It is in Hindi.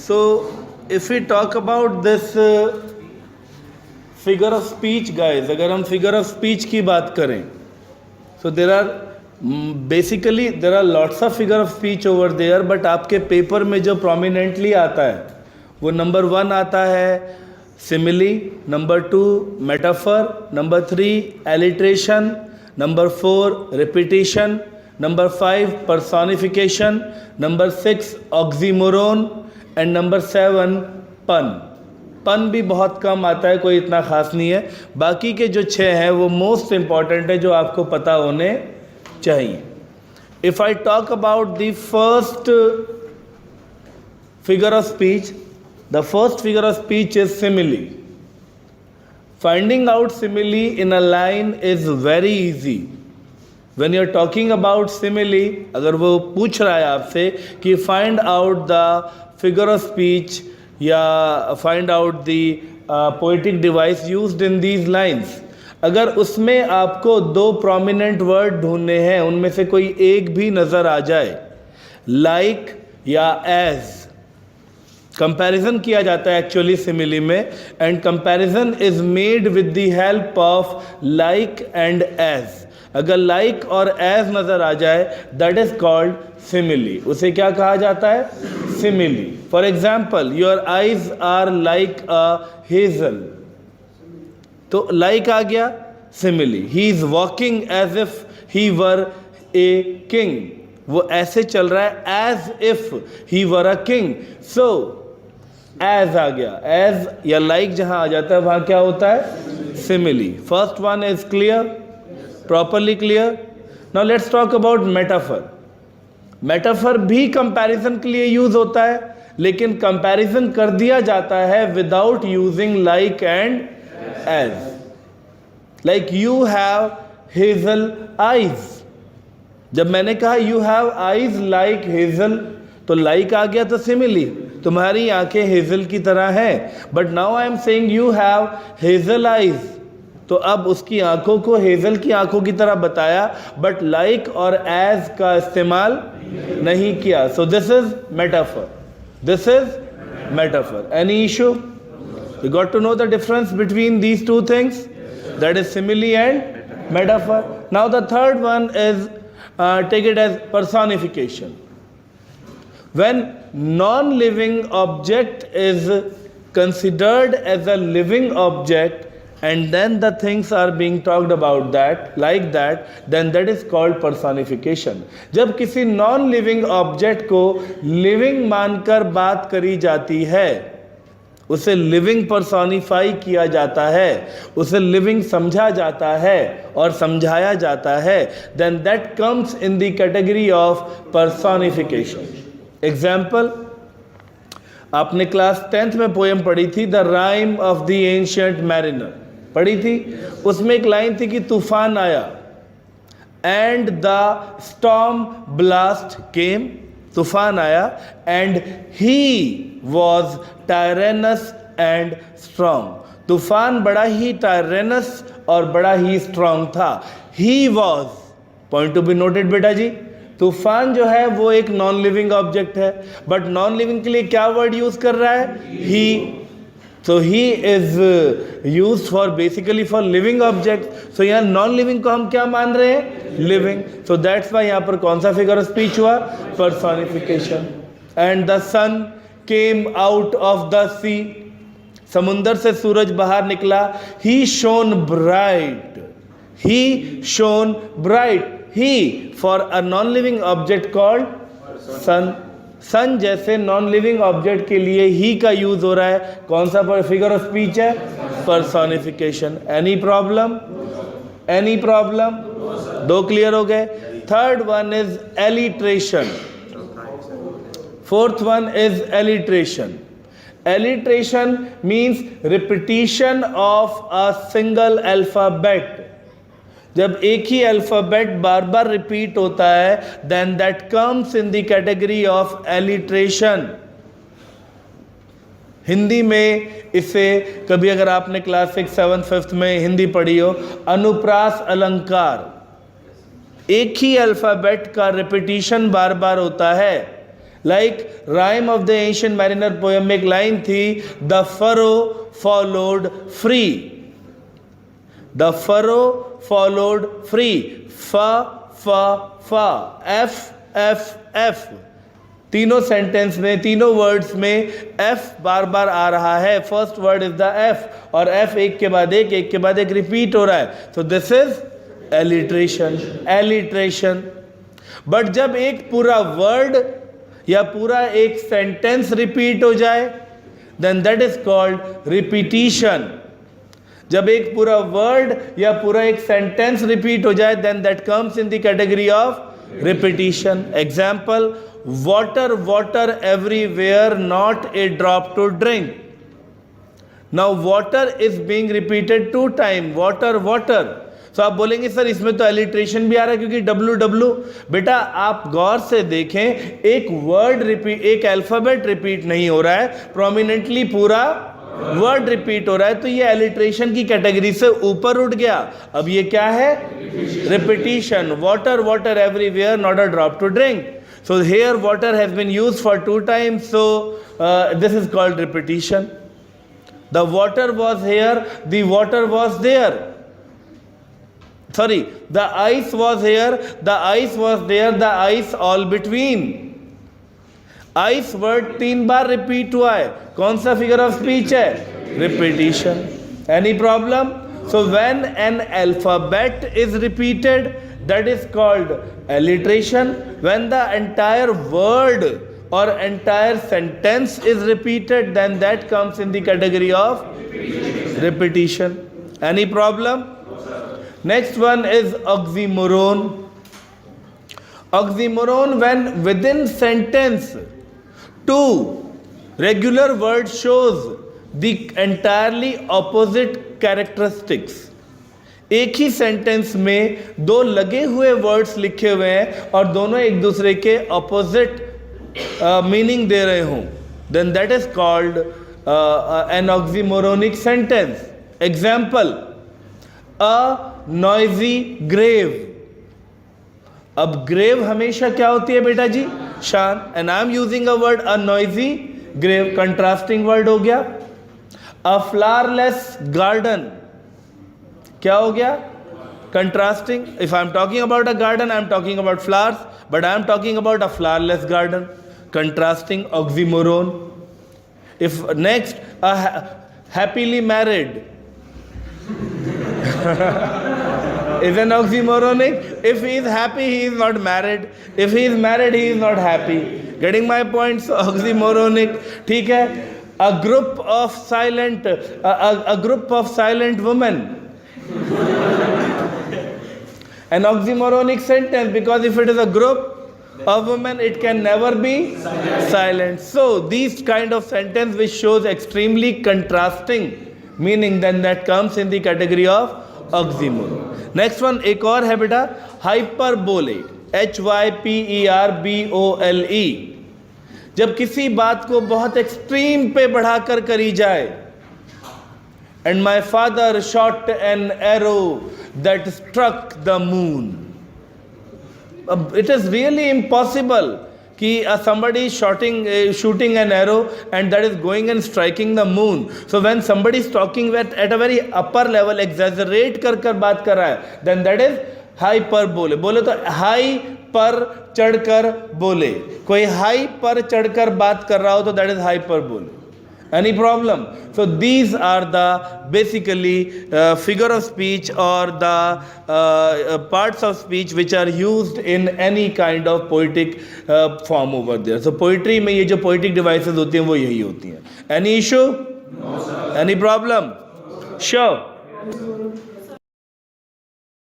So, if we talk about this figure of speech, guys, अगर हम figure of speech की बात करें, so there are basically there are lots of figure of speech over there, but आपके पेपर में जो prominently आता है वो नंबर 1 आता है simile, number 2 metaphor, number 3 alliteration, number 4 repetition, number 5 personification, number 6 oxymoron and number 7 पन भी बहुत कम आता है, कोई इतना ख़ास नहीं है। बाकी के जो 6 हैं वो मोस्ट इम्पॉर्टेंट है, जो आपको पता होने चाहिए। If I talk about the first figure of speech, the first figure of speech is simile. Finding out simile in a line is very easy. When you are talking about simile, अगर वो पूछ रहा है आपसे कि find out the figure of speech या find out the poetic device used in these lines, अगर उसमें आपको 2 प्रोमिनेंट वर्ड ढूंढने हैं, उनमें से कोई एक भी नज़र आ जाए, लाइक या एज, कंपैरिजन किया जाता है एक्चुअली सिमिली में, and comparison is made with the help of like and as. अगर लाइक और एज नज़र आ जाए, दैट इज कॉल्ड सिमिली। उसे क्या कहा जाता है? Simile. For example, your eyes are like a hazel, तो लाइक आ गया, simile. He is walking as if he were a king, वो ऐसे चल रहा है as if he were a king, so as आ गया। एज या लाइक जहां आ जाता है वहां क्या होता है? Simile. First one is clear, properly clear? Now let's talk about metaphor. Metaphor भी कंपैरिजन के लिए यूज होता है, लेकिन कंपैरिजन कर दिया जाता है without using like and as. Like you have hazel eyes, जब मैंने कहा you have eyes like hazel, तो लाइक आ गया, तो सिमिली, तुम्हारी आंखें हेजल की तरह हैं। But now I am saying you have hazel eyes, तो अब उसकी आंखों को हेजल की आंखों की तरह बताया, बट लाइक और एज का इस्तेमाल नहीं किया। So this is metaphor, this is metaphor. Any issue? You got to know the difference between these 2 things, that is simile and metaphor. Now the third one is take it as personification. When non living object is considered as a living object and then the things are being talked about that, like that, then that is called personification. जब किसी non living object को living मानकर बात करी जाती है, उसे living personify किया जाता है, उसे living समझा जाता है और समझाया जाता है, then that comes in the category of personification. Example, आपने क्लास 10th में पोएम पढ़ी थी, the rime of the ancient mariner पढ़ी थी। उसमें एक लाइन थी कि तूफान आया, and the storm blast came, तूफान आया, and he was tyrannous and strong. तूफान बड़ा ही टायरेनस और बड़ा ही स्ट्रॉन्ग था। He was, point to be noted बेटा जी, तूफान जो है वो एक नॉन लिविंग ऑब्जेक्ट है, बट नॉन लिविंग के लिए क्या वर्ड यूज कर रहा है? ही। So he is used for basically for living object. So यहाँ non living को हम क्या मान रहे हैं? Living. So that's why यहाँ पर कौन सा figure of speech हुआ? Personification. And the sun came out of the sea. समुंदर से सूरज बाहर निकला। He shone bright. He shone bright. He for a non living object called sun. सन जैसे नॉन लिविंग ऑब्जेक्ट के लिए ही का यूज हो रहा है। कौन सा फिगर ऑफ स्पीच है? Personification. Any problem? Any problem? 2 clear हो गए। Third one is alliteration, fourth one is alliteration. Alliteration means repetition of a single alphabet. जब एक ही अल्फ़ाबेट बार बार रिपीट होता है, then that comes in the category of alliteration. Hindi में इसे कभी अगर आपने क्लास 6, 7, 5 में हिंदी पढ़ी हो, अनुप्रास अलंकार। एक ही अल्फ़ाबेट का रिपीटिशन बार बार होता है, like rhyme of the ancient mariner poem में एक लाइन थी, the furrow followed free, the furrow followed free, फ एफ एफ एफ, तीनों सेंटेंस में, तीनों वर्ड्स में एफ बार बार आ रहा है. First word is the F, और एफ एक के बाद एक रिपीट हो रहा है. सो this is alliteration, alliteration. But जब एक पूरा वर्ड या पूरा एक सेंटेंस रिपीट हो जाए, then that is called repetition. जब एक पूरा वर्ड या पूरा एक सेंटेंस रिपीट हो जाए, then that comes in the category of repetition. Example, water water everywhere, not a drop to drink. Now water is being repeated 2 times, water water. तो आप बोलेंगे सर इसमें तो एलिट्रेशन भी आ रहा है क्योंकि डब्ल्यू डब्ल्यू. बेटा आप गौर से देखें, एक वर्ड रिपीट, एक अल्फाबेट रिपीट नहीं हो रहा है, प्रोमिनेंटली पूरा वर्ड रिपीट हो रहा है, तो ये एलिट्रेशन की कैटेगरी से ऊपर उठ गया. अब ये क्या है? Repetition. Water water everywhere, not a drop to drink. So here water has been used for 2 times, so this is called repetition. The water was here, the water was there. Sorry, the ice was here, the ice was there, the ice all between. Ice word 3 bar repeat हुआ है. कौन सा figure of speech है? Repetition. Any problem? So when an alphabet is repeated, that is called alliteration. When the entire word or entire sentence is repeated, then that comes in the category of repetition. Any problem? Next one is oxymoron. Oxymoron, when within sentence 2 regular words shows the entirely opposite characteristics. एक ही सेंटेंस में 2 लगे हुए वर्ड्स लिखे हुए हैं और दोनों एक दूसरे के अपोजिट मीनिंग दे रहे हों, then that is called an oxymoronic sentence. Example, a noisy grave. अब ग्रेव हमेशा क्या होती है बेटा जी? शांत. And I am using a word a noisy grave, contrasting word हो गया. अ फ्लावरलेस गार्डन, क्या हो गया? Contrasting. If I am talking about a garden, I am talking about flowers, but I am talking about a flowerless garden. Contrasting, oxymoron. If next, a happily married is an oxymoronic. If he is happy, he is not married. If he is married, he is not happy. Getting my point? So oxymoronic. ठीक है. A group of silent women. An oxymoronic sentence, because if it is a group of women, it can never be silent. So these kind of sentence which shows extremely contrasting meaning, then that comes in the category of oxymoron. Next one एक और है बेटा, hyperbole. HYPERBOLE. जब किसी बात को बहुत एक्सट्रीम पे बढ़ाकर करी जाए. And my father shot an arrow that struck the moon. It is really impossible कि somebody shooting an arrow and that is going and striking the moon. So when somebody is talking at a very upper level, exaggerate कर बात कर रहा है, then that is hyperbole. बोले तो हाई पर चढ़कर बोले. कोई हाई पर चढ़कर बात कर रहा हो तो that is hyperbole. Any problem? So these are the basically figure of speech or the parts of speech which are used in any kind of poetic form over there. So poetry में ये जो poetic devices होती हैं वो यही होती हैं. Any issue? No, sir. Any problem? No, sure.